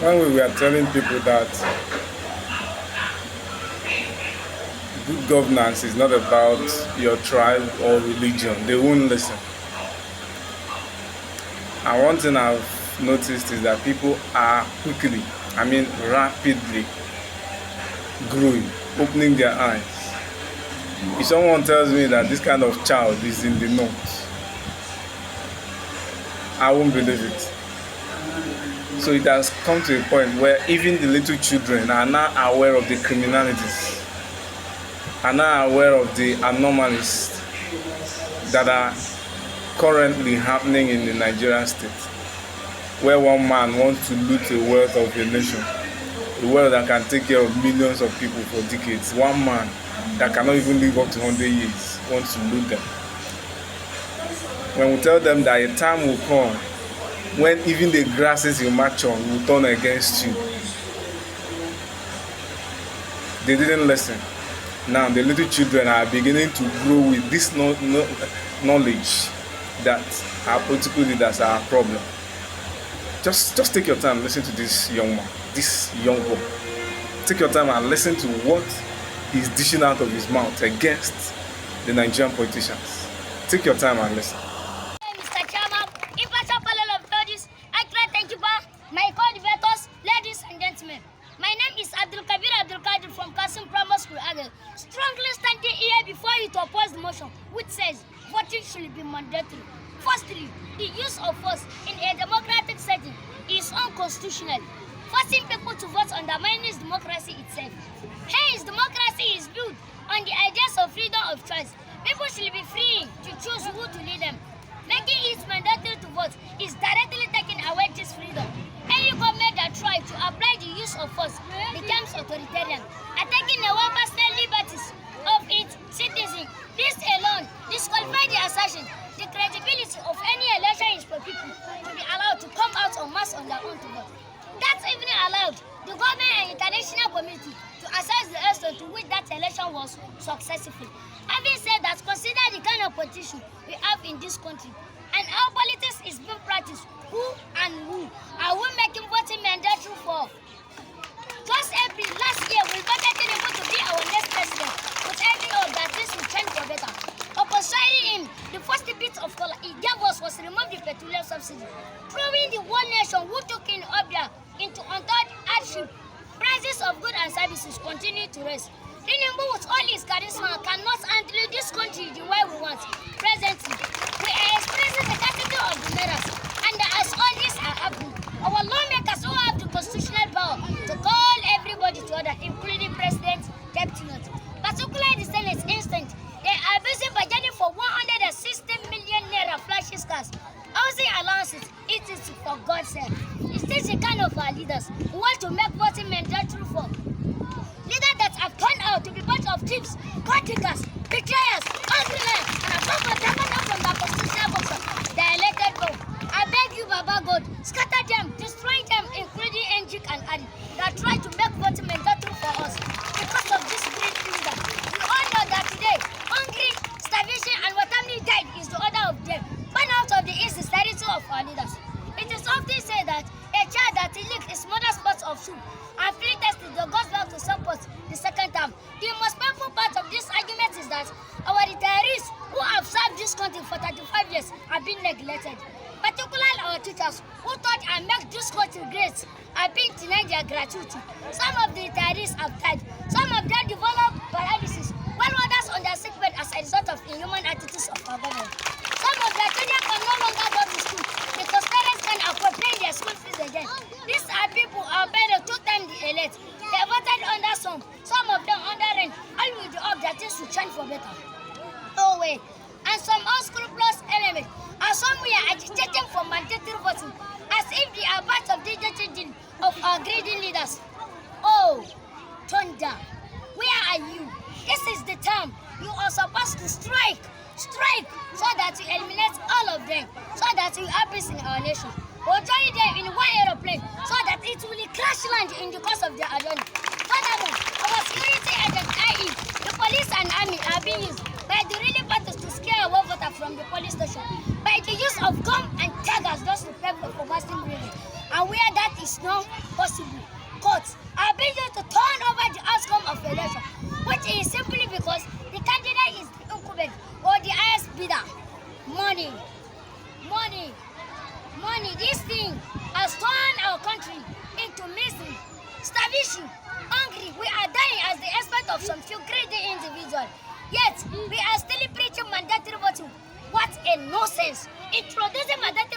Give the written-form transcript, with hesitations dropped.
When we were telling people that good governance is not about your tribe or religion, they won't listen. And one thing I've noticed is that people are quickly, rapidly growing, opening their eyes. If someone tells me that this kind of child is in the north, I won't believe it. So it has come to a point where even the little children are now aware of the criminalities, are now aware of the anomalies that are currently happening in the Nigerian state, where one man wants to loot the wealth of a nation, a wealth that can take care of millions of people for decades. One man that cannot even live up to 100 years wants to loot them. When we tell them that a time will come when even the grasses you march on will turn against you, they didn't listen. Now the little children are beginning to grow with this knowledge that our political leaders are a problem. Just take your time, listen to this young man, this young boy. Take your time and listen to what he's dishing out of his mouth against the Nigerian politicians. Take your time and listen. Mr. Chairman, impartial panel of judges, thank you, my co-debaters, ladies and gentlemen. My name is Abdul Kadir from Kasim Primary School, Agel. Strongly standing here before you to oppose the motion, which says voting should be mandatory. Firstly, the use of force in a democratic setting is unconstitutional. Forcing people to vote undermines democracy itself. Hence, democracy is built on the ideas of freedom of choice. People should be free to choose who to lead them. Making it mandatory to vote is directly taking away this freedom. Any government that tries to apply the use of force becomes authoritarian, attacking the personal liberties of its citizens. This alone disqualifies the assertion the credibility of any election is for people to be allowed to come out en masse on their own to vote. That's even allowed the government and international community to assess the extent to which that election was successful. Having said that, consider the kind of politician we have in this country and how politics is being practiced. Who are we making voting mandatory for? Just April last year, we voted Tinubu to be our next president, with every hope that this will change for better. Upon signing him, the first bit of color he gave us was remove the petroleum subsidy, proving the whole nation who took in Obia into untold hardship. Prices of goods and services continue to rise. Tinubu, with all his charisma, cannot handle this country the way we want. Presently, we are experiencing the category of the leaders, and as all this are happening, our lawmakers who have the constitutional power to call everybody to order, including President, Deputy Note. Particularly the Senate instant, they are busy budgeting for 160 million naira flashy cars, housing allowances. It is for God's sake. Is this the kind of our leaders who want to make voting mandatory for? Leaders that have turned out to be bunch of thieves, contractors, betrayers, hungry men, and above all, taken from the constitutional box, the elected vote. I beg you, Baba God, scatter them, destroy them, including Enjik and Adi, that try to make voting mandatory for us. Because of this great leader, we all know that today, hungry, starvation, and what family died is the order of them, born out of the insincerity of our leaders. It is often said that a child that licked his mother's pot of soup and free tested the goes back to support the second time. The most painful part of this argument is that our retirees who have served this country for 35 years have been neglected. Particularly our teachers who taught and make this country great have been denied their gratuity. Some of the retirees have died. Some of them developed paralysis, while others on their sick bed as a result of inhuman attitudes of our government. Some of their children can no longer go to school because parents can afford paying their school fees again. These are people who are better 2 times the elite. They voted under some of them under rent, all with the hope that things will change for better. No way. And some unscrupulous elements are somewhere agitating for mandatory voting, as if they are part of the dirty of our greedy leaders. Oh, thunder, where are you? This is the time you are supposed to strike, so that you eliminate all of them, so that you have peace in our nation. Or join them in one aeroplane, so that it will crash land in the course of their journey. Furthermore, our security agents, i.e., the police and army, are being used by the really parties to scare away voter from the police station, by the use of gun and daggers just to prevent for fasting breathing. And where where that is not possible, courts are being used to turn over the outcome of election, which is simply because the candidate is the incumbent or the highest bidder. Money. This thing has turned our country into misery, starvation, hungry. We are dying as the expert of some few greedy individuals. Yet, we are still preaching mandatory voting. What a nonsense! Introducing mandatory